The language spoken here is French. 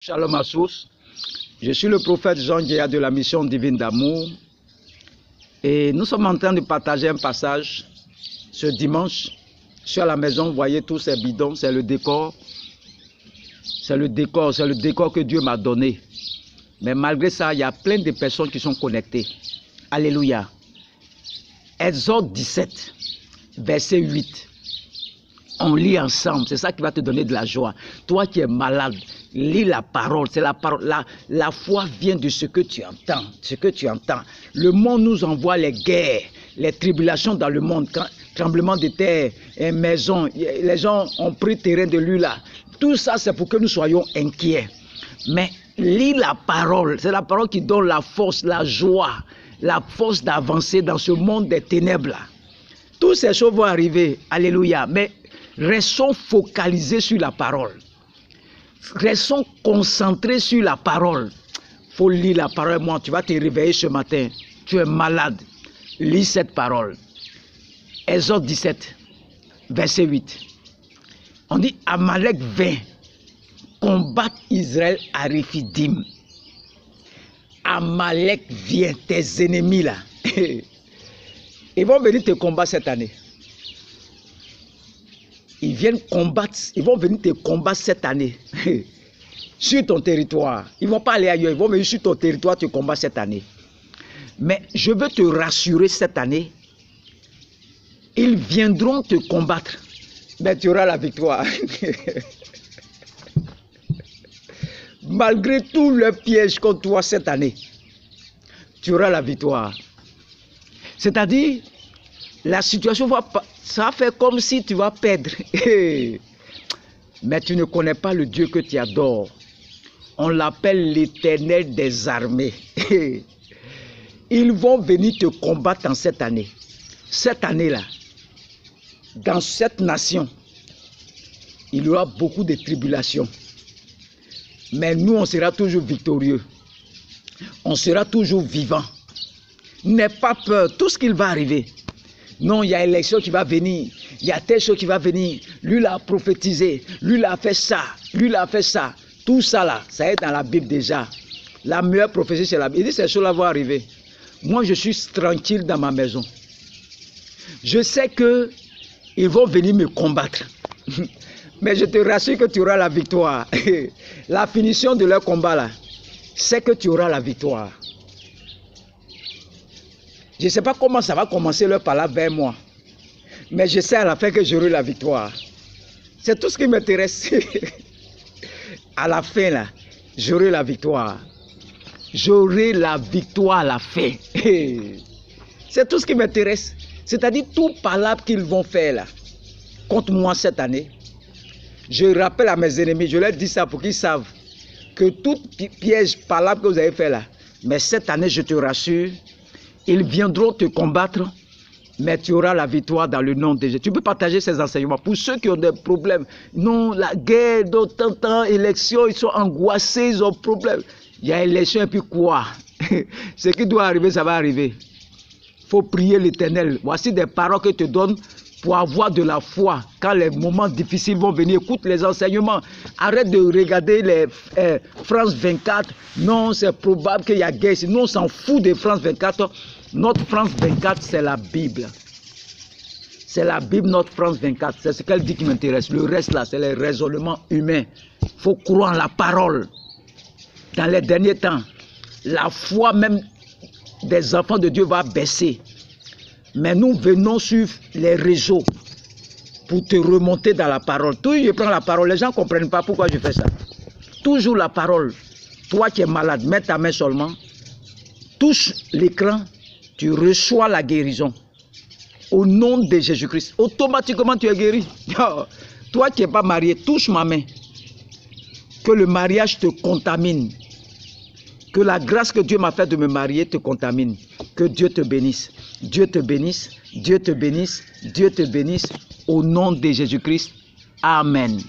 Shalom à tous, je suis le prophète Jean Guéa de la mission divine d'amour et nous sommes en train de partager un passage ce dimanche sur la maison. Vous voyez tous ces bidons, c'est le décor, c'est le décor que Dieu m'a donné. Mais malgré ça, il y a plein de personnes qui sont connectées. Alléluia. Exode 17, verset 8. On lit ensemble, c'est ça qui va te donner de la joie. Toi qui es malade, lis la parole, c'est la parole. La foi vient de ce que tu entends, Le monde nous envoie les guerres, les tribulations dans le monde, tremblement de terre, maison, les gens ont pris terrain de lui là. Tout ça, c'est pour que nous soyons inquiets. Mais lis la parole, c'est la parole qui donne la force, la joie, la force d'avancer dans ce monde des ténèbres là. Toutes ces choses vont arriver, alléluia, mais restons focalisés sur la parole. Restons concentrés sur la parole. Il faut lire la parole. Moi, tu vas te réveiller ce matin. Tu es malade. Lis cette parole. Exode 17, verset 8. On dit, Amalek vint combattre Israël à Réphidim. Amalek vient, tes ennemis là. Ils vont venir te combattre cette année. Ils vont venir te combattre cette année sur ton territoire. Ils ne vont pas aller ailleurs, ils vont venir sur ton territoire te combattre cette année. Mais je veux te rassurer cette année, ils viendront te combattre, mais tu auras la victoire. Malgré tout le piège contre toi cette année, tu auras la victoire. C'est-à-dire, la situation ça fait comme si tu vas perdre. Mais tu ne connais pas le Dieu que tu adores. On l'appelle l'Éternel des armées. Ils vont venir te combattre en cette année. Cette année-là, dans cette nation, il y aura beaucoup de tribulations. Mais nous, on sera toujours victorieux. On sera toujours vivant. N'aie pas peur, tout ce qui va arriver. Non, il y a élection qui va venir, il y a telle chose qui va venir. Lui l'a prophétisé, lui l'a fait ça, lui l'a fait ça. Tout ça là, ça est dans la Bible déjà. La meilleure prophétie, c'est la Bible. Il dit ces choses-là vont arriver. Moi, je suis tranquille dans ma maison. Je sais qu'ils vont venir me combattre. Mais je te rassure que tu auras la victoire. La finition de leur combat là, c'est que tu auras la victoire. Je ne sais pas comment ça va commencer leur palabre vers moi. Mais je sais à la fin que j'aurai la victoire. C'est tout ce qui m'intéresse. À la fin, là, j'aurai la victoire. J'aurai la victoire à la fin. C'est tout ce qui m'intéresse. C'est-à-dire tout palabre qu'ils vont faire là, contre moi cette année. Je rappelle à mes ennemis, je leur dis ça pour qu'ils savent que tout piège palabre que vous avez fait là, mais cette année, je te rassure, ils viendront te combattre, mais tu auras la victoire dans le nom de Jésus. Tu peux partager ces enseignements. Pour ceux qui ont des problèmes, non, la guerre, d'autant temps, élection, ils sont angoissés, ils ont des problèmes. Il y a élection et puis quoi? Ce qui doit arriver, ça va arriver. Il faut prier l'Éternel. Voici des paroles que je te donne pour avoir de la foi. Quand les moments difficiles vont venir, écoute les enseignements. Arrête de regarder les France 24. Non, c'est probable qu'il y a guerre. Nous, on s'en fout de France 24. Notre France 24, c'est la Bible. C'est la Bible, notre France 24. C'est ce qu'elle dit qui m'intéresse. Le reste, là, c'est les raisonnements humains. Il faut croire en la parole. Dans les derniers temps, la foi même des enfants de Dieu va baisser. Mais nous venons sur les réseaux pour te remonter dans la parole. Toujours je prends la parole, les gens ne comprennent pas pourquoi je fais ça. Toujours la parole. Toi qui es malade, mets ta main seulement. Touche l'écran, tu reçois la guérison. Au nom de Jésus-Christ. Automatiquement tu es guéri. Toi qui n'es pas marié, touche ma main. Que le mariage te contamine. Que la grâce que Dieu m'a fait de me marier te contamine. Que Dieu te bénisse. Dieu te bénisse. Dieu te bénisse. Dieu te bénisse. Au nom de Jésus-Christ. Amen.